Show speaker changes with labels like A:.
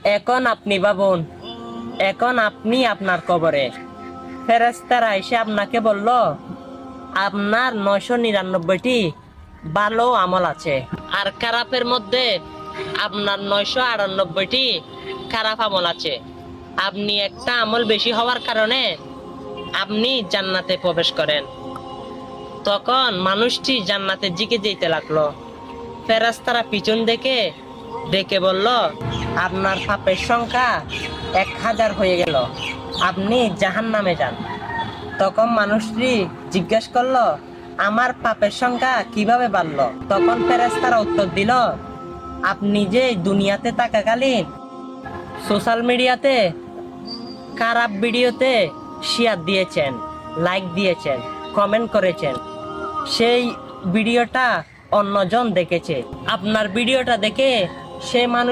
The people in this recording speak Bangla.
A: এখন আপনি ভাবুন, এখন আপনি আপনার কবরে, ফেরেশতারা এসে আপনাকে বলল আপনার 999টি ভালো আমল আছে, আর খারাপের মধ্যে আপনার 998টি খারাপ আমল আছে। আপনি একটা আমল বেশি হওয়ার কারণে আপনি জান্নাতে প্রবেশ করেন। তখন মানুষটি জান্নাতের দিকে যেতে লাগলো। ফেরেশতারা পিছন দেখে দেখে বলল আপনার পাপের সংখ্যা 1000 হয়ে গেল, আপনি জাহান্নামে যান। তখন মানুষটি জিজ্ঞেস করলো আমার পাপের সংখ্যা কিভাবে বাড়লো? তখন ফেরেশতারা উত্তর দিল আপনি যে দুনিয়াতে থাকাকালীন সোশ্যাল মিডিয়াতে খারাপ ভিডিওতে শেয়ার দিয়েছেন, লাইক দিয়েছেন, কমেন্ট করেছেন, সেই ভিডিওটা অন্যজন দেখেছে। আপনার ভিডিওটা দেখে সে মানুষ